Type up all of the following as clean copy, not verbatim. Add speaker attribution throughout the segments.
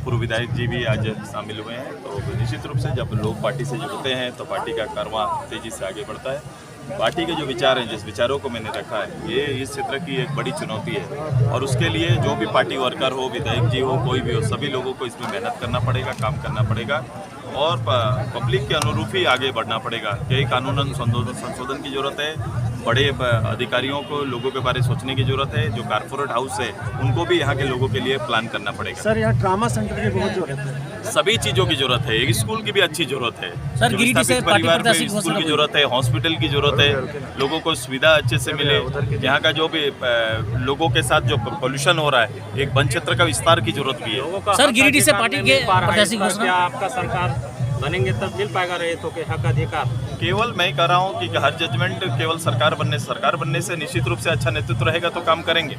Speaker 1: पूर्व विधायक जी भी आज शामिल हुए हैं। तो निश्चित रूप से जब लोग पार्टी से जुड़ते हैं तो पार्टी का कारवां तेजी से आगे बढ़ता है। पार्टी के जो विचार हैं, जिस विचारों को मैंने रखा है, ये इस क्षेत्र की एक बड़ी चुनौती है और उसके लिए जो भी पार्टी वर्कर हो, विधायक जी हो, कोई भी हो, सभी लोगों को इसमें मेहनत करना पड़ेगा, काम करना पड़ेगा और पब्लिक के अनुरूप ही आगे बढ़ना पड़ेगा। कई कानूनन संशोधन की जरूरत है, बड़े अधिकारियों को लोगों के बारे में सोचने की जरूरत है, जो कॉर्पोरेट हाउस है उनको भी यहाँ के लोगों के लिए प्लान करना पड़ेगा।
Speaker 2: सर, यहाँ ट्रामा सेंटर की बहुत जरूरत है,
Speaker 1: सभी चीज़ों की जरूरत है, एक स्कूल की भी अच्छी जरूरत है
Speaker 3: सर, गिरिडीह से
Speaker 1: परिवार में स्कूल की जरूरत है, हॉस्पिटल की जरूरत है, लोगों को सुविधा अच्छे से मिले। यहाँ का जो भी लोगों के साथ जो पोल्यूशन हो रहा है, एक वन क्षेत्र का विस्तार की जरूरत भी है।
Speaker 3: सर, गिरिडीह से पार्टी के प्रत्याशी घोषणा,
Speaker 4: आपका सरकार बनेंगे तब मिल पाएगा रैयतों के हक अधिकार?
Speaker 1: केवल मैं कह रहा हूँ कि हर जजमेंट केवल सरकार बनने से निश्चित रूप से अच्छा नेतृत्व रहेगा तो काम करेंगे।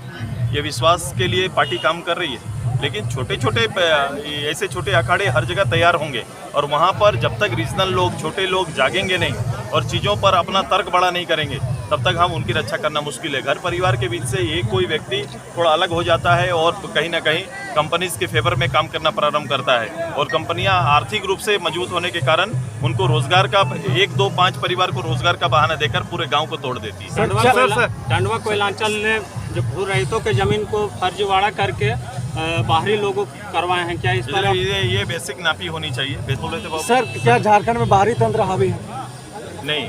Speaker 1: ये विश्वास के लिए पार्टी काम कर रही है, लेकिन छोटे छोटे ऐसे छोटे अखाड़े हर जगह तैयार होंगे और वहाँ पर जब तक रीजनल लोग, छोटे लोग जागेंगे नहीं और चीज़ों पर अपना तर्क बड़ा नहीं करेंगे, तब तक हम उनकी रक्षा करना मुश्किल है। घर परिवार के बीच से एक कोई व्यक्ति थोड़ा अलग हो जाता है और कहीं ना कहीं कंपनीज के फेवर में काम करना प्रारंभ करता है और कंपनियां आर्थिक रूप से मजबूत होने के कारण उनको रोजगार का 1, 2, 5 परिवार को रोजगार का बहाना देकर पूरे गांव को तोड़ देती है।
Speaker 4: टंडवा कोयलांचल ने जो भू रहितों के जमीन को फर्जीवाड़ा करके बाहरी लोगों करवाए हैं, क्या इस पर
Speaker 1: ये बेसिक नापी होनी चाहिए।
Speaker 2: सर, क्या झारखंड में बाहरी तंत्र हावी है?
Speaker 1: नहीं,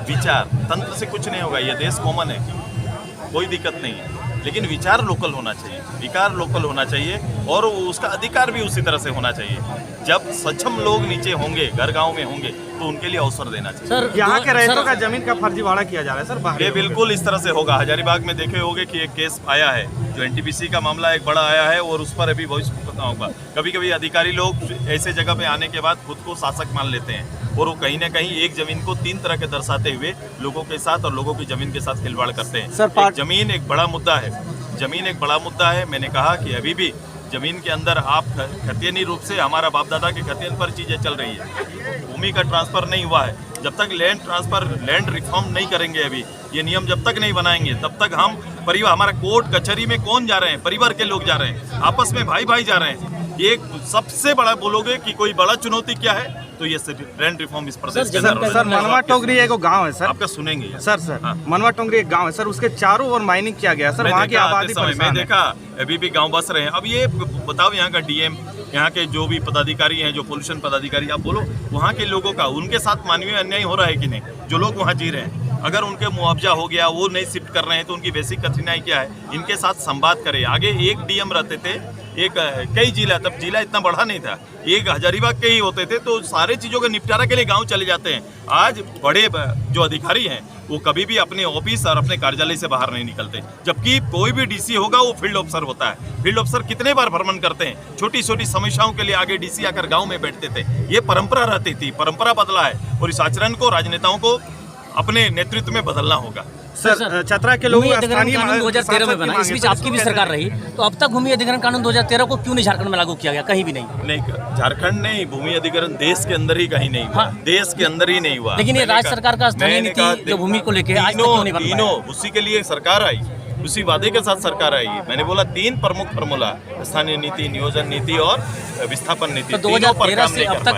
Speaker 1: विचार तंत्र से कुछ नहीं होगा, ये देश कॉमन है, कोई दिक्कत नहीं है, लेकिन विचार लोकल होना चाहिए, विकार लोकल होना चाहिए और उसका अधिकार भी उसी तरह से होना चाहिए। जब सक्षम लोग नीचे होंगे, घर गांव में होंगे, तो उनके लिए अवसर देना चाहिए।
Speaker 3: सर,
Speaker 4: यहाँ के रैयतों का जमीन का फर्जीवाड़ा किया जा रहा है सर।
Speaker 1: ये बिल्कुल इस तरह से होगा। हजारीबाग में देखे होंगे कि एक केस आया है, जो एनटीपीसी का मामला एक बड़ा आया है और उस पर अभी भविष्य भुगतना होगा। कभी कभी अधिकारी लोग ऐसे जगह पे आने के बाद खुद को शासक मान लेते हैं और वो कहीं ना कहीं एक जमीन को 3 तरह के दर्शाते हुए लोगों के साथ और लोगों की जमीन के साथ खिलवाड़ करते हैं। जमीन एक बड़ा मुद्दा है, जमीन एक बड़ा मुद्दा है। मैंने कहा कि अभी भी जमीन के अंदर आप खतियानी रूप से हमारा बाप दादा के खतियान पर चीज़ें चल रही है, भूमि का ट्रांसफ़र नहीं हुआ है। जब तक लैंड रिफॉर्म नहीं करेंगे, अभी ये नियम जब तक नहीं बनाएंगे, तब तक हम परिवार, हमारा कोर्ट कचहरी में कौन जा रहे हैं? परिवार के लोग जा रहे हैं, आपस में भाई भाई जा रहे हैं। ये सबसे बड़ा बोलोगे कि कोई बड़ा चुनौती क्या है, तो ये लैंड रिफॉर्म इस प्रदेश के अंदर।
Speaker 4: सर, मनवा टोंगरी एक गांव है सर,
Speaker 1: आपका सुनेंगे
Speaker 4: सर। हाँ। मनवा टोंगरी एक गांव है सर, उसके चारों ओर माइनिंग किया गया सर, वहाँ की आबादी
Speaker 1: मैं देखा अभी भी गांव बस रहे हैं। अब ये बताओ, यहाँ का डीएम, यहाँ के जो भी पदाधिकारी हैं, जो पोल्यूशन पदाधिकारी, आप बोलो वहाँ के लोगों का उनके साथ मानवीय अन्याय हो रहा है कि नहीं? जो लोग वहाँ जी रहे हैं, अगर उनके मुआवजा हो गया, वो नहीं शिफ्ट कर रहे हैं, तो उनकी बेसिक कठिनाई क्या है? इनके साथ संवाद करें। आगे एक डीएम रहते थे, एक कई जिला, तब जिला इतना बड़ा नहीं था, एक हजारीबाग के ही होते थे, तो सारे चीज़ों के निपटारा के लिए गांव चले जाते हैं। आज बड़े जो अधिकारी हैं वो कभी भी अपने ऑफिस और अपने कार्यालय से बाहर नहीं निकलते, जबकि कोई भी डीसी होगा वो फील्ड ऑफिसर होता है। फील्ड ऑफिसर कितने बार भ्रमण करते हैं, छोटी छोटी समस्याओं के लिए आगे डीसी आकर गाँव में बैठते थे। ये परंपरा रहती थी, परंपरा बदला है और इस आचरण को राजनेताओं को अपने नेतृत्व में बदलना होगा।
Speaker 4: सर, चतरा के लोग
Speaker 3: भूमि अधिग्रहण कानून 2013 में बना, इस बीच आपकी भी सरकार रही, तो अब तक भूमि अधिग्रहण कानून 2013 को क्यों नहीं झारखंड में लागू किया गया? कहीं भी नहीं।
Speaker 1: झारखंड नहीं, भूमि अधिग्रहण देश के अंदर ही कहीं नहीं हुआ। हाँ। देश के अंदर ही नहीं हुआ।
Speaker 3: लेकिन ये राज्य सरकार का स्थानीय नीति जो भूमि को लेकर आज तक क्यों नहीं बन पाया?
Speaker 1: उसी के लिए सरकार आई, उसी वादे के साथ सरकार आई। मैंने बोला 3 प्रमुख फॉर्मूला, स्थानीय नीति, नियोजन नीति और विस्थापन नीति,
Speaker 3: 2013 से अब तक